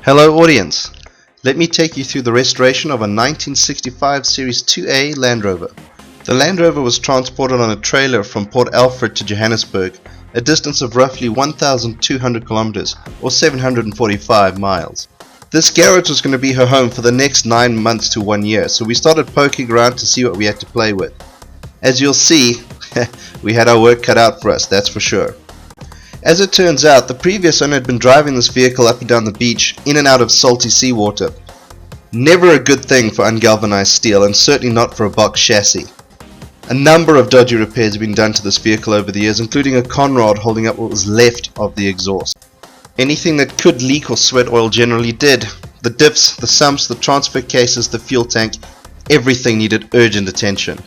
Hello audience, let me take you through the restoration of a 1965 Series 2A Land Rover. The Land Rover was transported on a trailer from Port Alfred to Johannesburg, a distance of roughly 1,200 kilometers or 745 miles. This garage was going to be her home for the next 9 months to 1 year, so we started poking around to see what we had to play with. As you'll see, we had our work cut out for us, that's for sure. As it turns out, the previous owner had been driving this vehicle up and down the beach, in and out of salty seawater. Never a good thing for ungalvanized steel, and certainly not for a box chassis. A number of dodgy repairs have been done to this vehicle over the years, including a conrod holding up what was left of the exhaust. Anything that could leak or sweat oil generally did. The diffs, the sumps, the transfer cases, the fuel tank, everything needed urgent attention.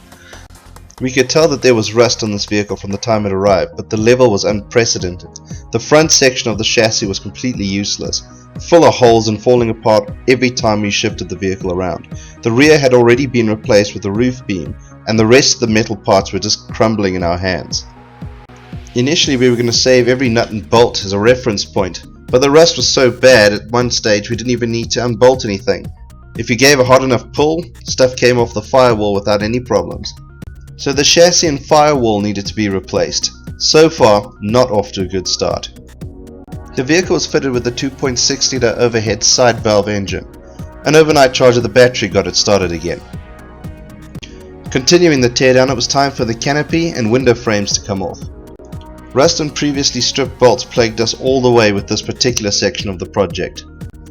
We could tell that there was rust on this vehicle from the time it arrived, but the level was unprecedented. The front section of the chassis was completely useless, full of holes and falling apart every time we shifted the vehicle around. The rear had already been replaced with a roof beam, and the rest of the metal parts were just crumbling in our hands. Initially we were going to save every nut and bolt as a reference point, but the rust was so bad at one stage we didn't even need to unbolt anything. If you gave a hard enough pull, stuff came off the firewall without any problems. So the chassis and firewall needed to be replaced. So far, not off to a good start. The vehicle was fitted with a 2.6 litre overhead side valve engine. An overnight charge of the battery got it started again. Continuing the teardown, it was time for the canopy and window frames to come off. Rust and previously stripped bolts plagued us all the way with this particular section of the project.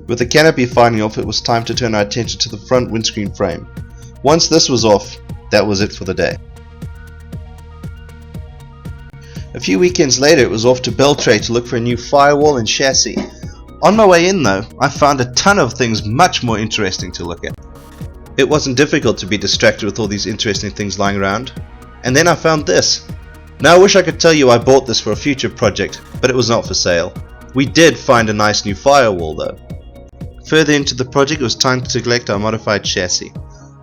With the canopy finally off, it was time to turn our attention to the front windscreen frame. Once this was off, that was it for the day. A few weekends later, it was off to Beltray to look for a new firewall and chassis. On my way in though, I found a ton of things much more interesting to look at. It wasn't difficult to be distracted with all these interesting things lying around. And then I found this. Now I wish I could tell you I bought this for a future project, but it was not for sale. We did find a nice new firewall though. Further into the project, it was time to collect our modified chassis.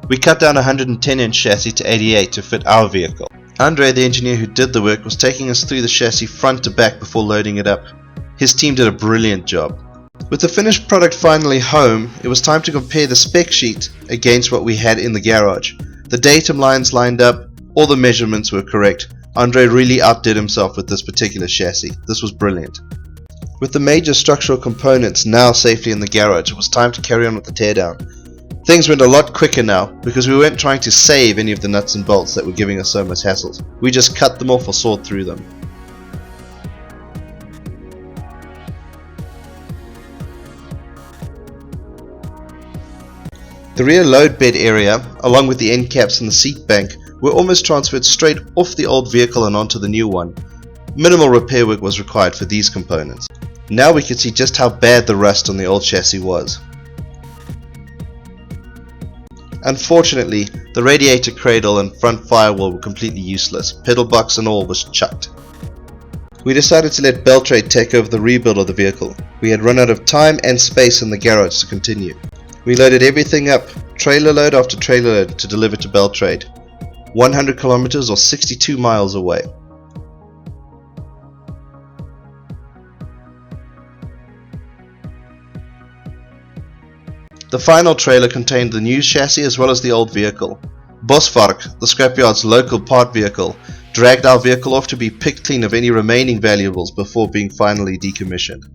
We cut down a 110-inch chassis to 88 to fit our vehicle. Andre, the engineer who did the work, was taking us through the chassis front to back before loading it up. His team did a brilliant job. With the finished product finally home, it was time to compare the spec sheet against what we had in the garage. The datum lines lined up, all the measurements were correct. Andre really outdid himself with this particular chassis. This was brilliant. With the major structural components now safely in the garage, it was time to carry on with the teardown. Things went a lot quicker now, because we weren't trying to save any of the nuts and bolts that were giving us so much hassles. We just cut them off or sawed through them. The rear load bed area, along with the end caps and the seat bank, were almost transferred straight off the old vehicle and onto the new one. Minimal repair work was required for these components. Now we could see just how bad the rust on the old chassis was. Unfortunately, the radiator cradle and front firewall were completely useless. Pedal box and all was chucked. We decided to let Beltray take over the rebuild of the vehicle. We had run out of time and space in the garage to continue. We loaded everything up, trailer load after trailer load, to deliver to Beltray, 100 kilometers or 62 miles away. The final trailer contained the new chassis as well as the old vehicle. Bosvark, the scrapyard's local part vehicle, dragged our vehicle off to be picked clean of any remaining valuables before being finally decommissioned.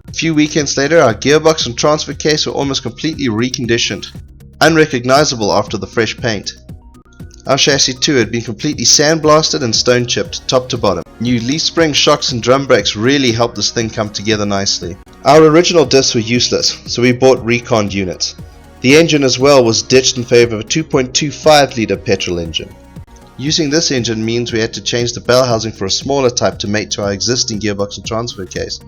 A few weekends later, our gearbox and transfer case were almost completely reconditioned, unrecognizable after the fresh paint. Our chassis too had been completely sandblasted and stone chipped top to bottom. New leaf spring shocks and drum brakes really helped this thing come together nicely. Our original discs were useless, so we bought reconned units. The engine as well was ditched in favor of a 2.25 litre petrol engine. Using this engine means we had to change the bell housing for a smaller type to mate to our existing gearbox and transfer case.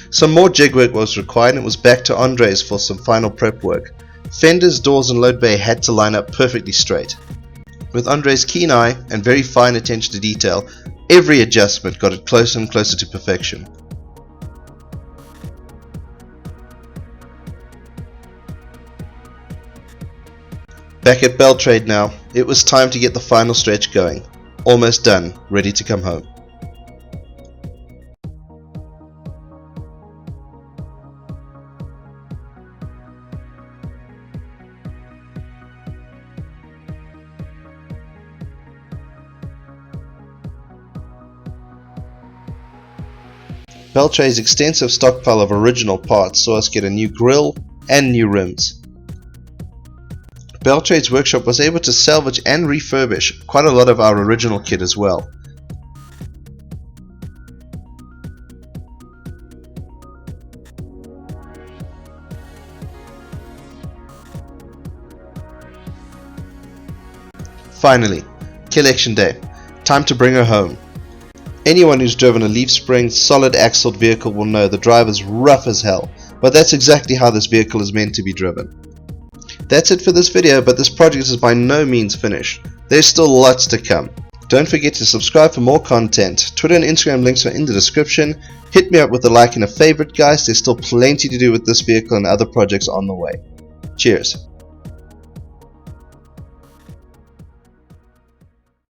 Some more jig work was required, and it was back to Andre's for some final prep work. Fenders, doors and load bay had to line up perfectly straight. With Andre's keen eye and very fine attention to detail, every adjustment got it closer and closer to perfection. Back at Beltray now, it was time to get the final stretch going. Almost done, ready to come home. Beltray's extensive stockpile of original parts saw us get a new grille and new rims. Beltray's workshop was able to salvage and refurbish quite a lot of our original kit as well. Finally, collection day. Time to bring her home. Anyone who's driven a leaf spring solid axled vehicle will know the drive is rough as hell, but that's exactly how this vehicle is meant to be driven. That's it for this video, but this project is by no means finished. There's still lots to come. Don't forget to subscribe for more content. Twitter and Instagram links are in the description. Hit me up with a like and a favorite, guys. There's still plenty to do with this vehicle and other projects on the way. Cheers.